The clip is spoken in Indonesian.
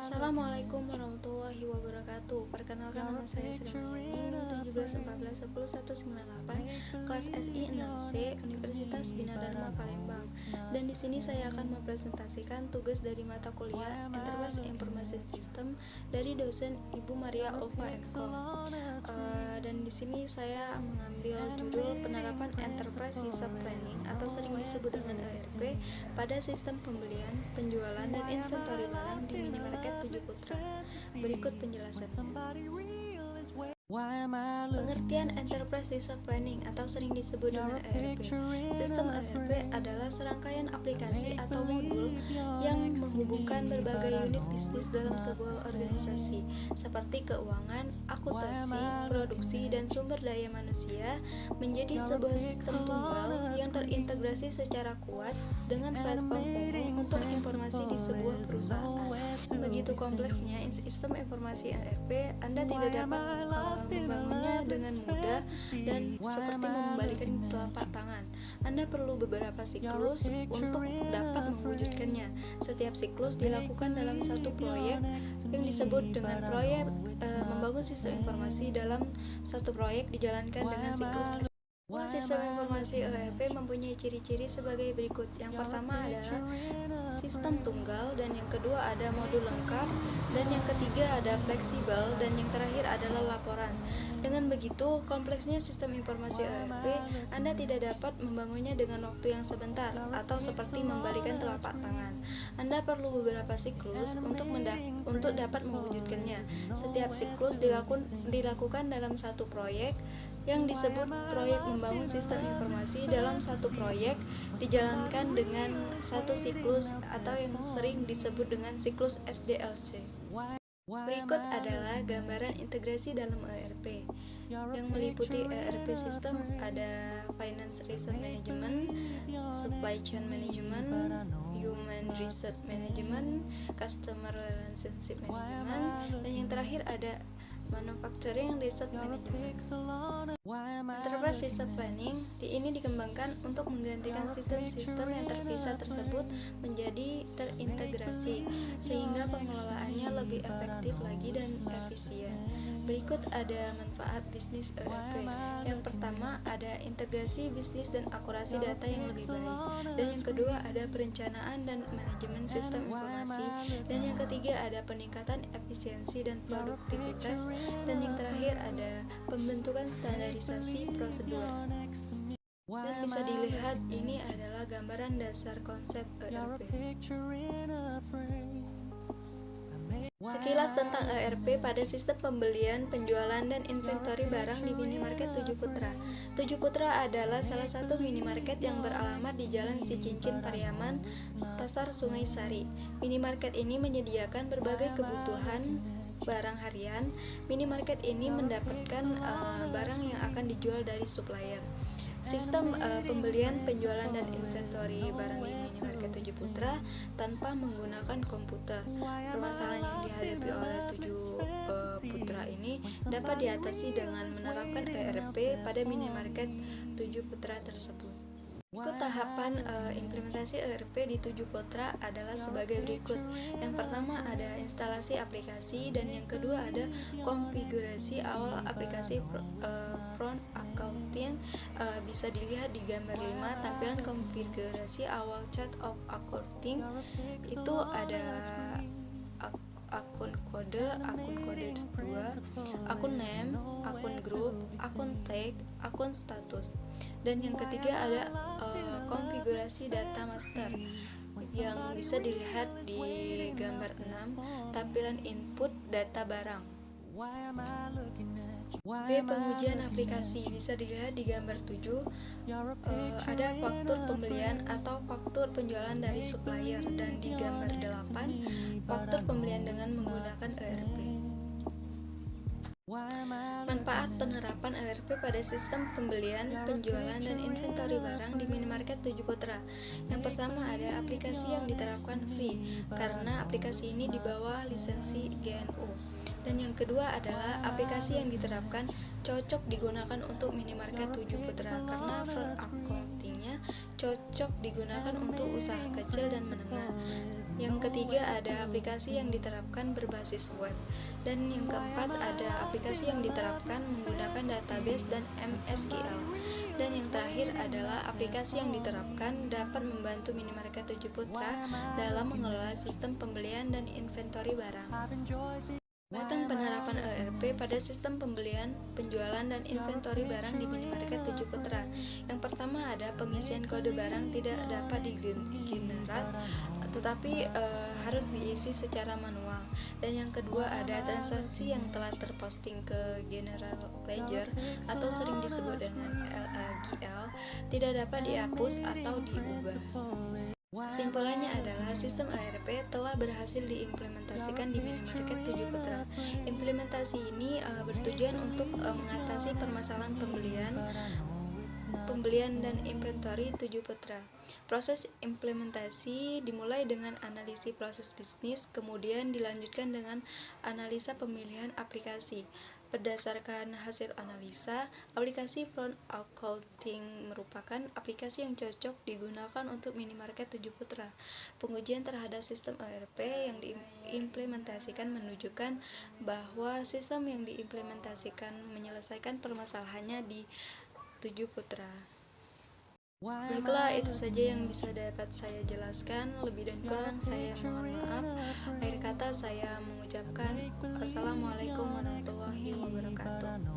Assalamualaikum warahmatullahi wabarakatuh. Perkenalkan, nama saya Sri Mahyani, 17141018, kelas SI 6C, Universitas Bina Dharma Palembang. Dan di sini saya akan mempresentasikan tugas dari mata kuliah Enterprise Information System dari dosen Ibu Maria Ulfa MKom. Dan di sini saya mengambil judul penerapan Enterprise Resource Planning atau sering disebut dengan ERP pada sistem pembelian, penjualan, dan inventory barang di minimarket 7 Putra. Berikut penjelasannya. Pengertian Enterprise Resource Planning atau sering disebut dengan ERP. Sistem ERP adalah serangkaian aplikasi atau modul yang menghubungkan berbagai unit bisnis dalam sebuah organisasi seperti keuangan, akuntansi, produksi, dan sumber daya manusia menjadi sebuah sistem tunggal yang terintegrasi secara kuat dengan platform umum untuk informasi di sebuah perusahaan. Begitu kompleksnya sistem informasi ERP, Anda tidak dapat membangunnya dengan mudah dan seperti membalikan telapak tangan. Anda perlu beberapa siklus untuk dapat mewujudkannya. Setiap siklus dilakukan dalam satu proyek yang disebut dengan proyek membangun sistem informasi. Dalam satu proyek dijalankan dengan siklus. Sistem informasi ERP mempunyai ciri-ciri sebagai berikut. Yang pertama adalah sistem tunggal, dan yang kedua ada modul lengkap, dan yang ketiga ada fleksibel, dan yang terakhir adalah laporan. Dengan begitu, kompleksnya sistem informasi ERP, Anda tidak dapat membangunnya dengan waktu yang sebentar atau seperti membalikan telapak tangan. Anda perlu beberapa siklus untuk dapat mewujudkannya. Setiap siklus dilakukan dalam satu proyek yang disebut proyek membangun sistem informasi. Dalam satu proyek dijalankan dengan satu siklus atau yang sering disebut dengan siklus SDLC. Berikut adalah gambaran integrasi dalam ERP yang meliputi ERP system. Ada Finance Resource Management, Supply Chain Management, Human Resource Management, Customer Relationship Management, dan yang terakhir ada Manufacturing Resource Management. Enterprise Resource Planning ini dikembangkan untuk menggantikan sistem-sistem yang terpisah tersebut menjadi terintegrasi sehingga pengelolaannya lebih efektif lagi dan efisien. Berikut ada manfaat bisnis ERP. Yang pertama ada integrasi bisnis dan akurasi data yang lebih baik. Dan yang kedua ada perencanaan dan manajemen sistem informasi. Dan yang ketiga ada peningkatan efisiensi dan produktivitas. Dan yang terakhir ada pembentukan standarisasi prosedur. Dan bisa dilihat ini adalah gambaran dasar konsep ERP. Sekilas tentang ERP pada sistem pembelian, penjualan, dan inventory barang di minimarket 7 Putra. 7 Putra adalah salah satu minimarket yang beralamat di Jalan Sicincin, Pariaman, Pasar Sungai Sari. Minimarket ini menyediakan berbagai kebutuhan barang harian. Minimarket ini mendapatkan barang yang akan dijual dari supplier. Sistem pembelian, penjualan, dan inventory barang di minimarket 7 Putra tanpa menggunakan komputer. Permasalahan yang dihadapi oleh 7 Putra ini dapat diatasi dengan menerapkan ERP pada minimarket 7 Putra tersebut. Ikut tahapan implementasi ERP di 7 Putra adalah sebagai berikut. Yang pertama ada instalasi aplikasi, dan yang kedua ada konfigurasi awal aplikasi front accounting. Bisa dilihat di gambar 5, tampilan konfigurasi awal chart of accounting. Itu ada akun kode 2, akun name, akun grup, akun tag, akun status. Dan yang ketiga ada konfigurasi data master yang bisa dilihat di gambar 6, tampilan input data barang. B. Pengujian aplikasi bisa dilihat di gambar 7. Ada faktur pembelian atau faktur penjualan dari supplier, dan di gambar 8 faktur pembelian dengan menggunakan ERP. Manfaat penerapan ERP pada sistem pembelian, penjualan, dan inventory barang di minimarket 7 Putra. Yang pertama ada aplikasi yang diterapkan free karena aplikasi ini di bawah lisensi GNU. Dan yang kedua adalah aplikasi yang diterapkan cocok digunakan untuk minimarket 7 Putra karena front accounting-nya cocok digunakan untuk usaha kecil dan menengah. Yang ketiga ada aplikasi yang diterapkan berbasis web. Dan yang keempat ada aplikasi yang diterapkan menggunakan database dan MSQL. Dan yang terakhir adalah aplikasi yang diterapkan dapat membantu minimarket 7 Putra dalam mengelola sistem pembelian dan inventory barang. Tentang penerapan ERP pada sistem pembelian, penjualan, dan inventory barang di minimarket 7 Putra. Yang pertama ada pengisian kode barang tidak dapat digenerat, tetapi harus diisi secara manual. Dan yang kedua ada transaksi yang telah terposting ke General Ledger atau sering disebut dengan LAGL tidak dapat dihapus atau diubah. Kesimpulannya adalah sistem ERP telah berhasil diimplementasikan di minimarket 7 Putra. Implementasi ini bertujuan untuk mengatasi permasalahan pembelian dan inventory 7 Putra. Proses implementasi dimulai dengan analisis proses bisnis, kemudian dilanjutkan dengan analisa pemilihan aplikasi. Berdasarkan hasil analisa, aplikasi Front Accounting merupakan aplikasi yang cocok digunakan untuk minimarket 7 Putra. Pengujian terhadap sistem ERP yang diimplementasikan menunjukkan bahwa sistem yang diimplementasikan menyelesaikan permasalahannya di 7 Putra. Baiklah, itu saja yang bisa dapat saya jelaskan. Lebih dan kurang saya mohon maaf. Akhir kata saya mengucapkan Assalamualaikum warahmatullahi wabarakatuh.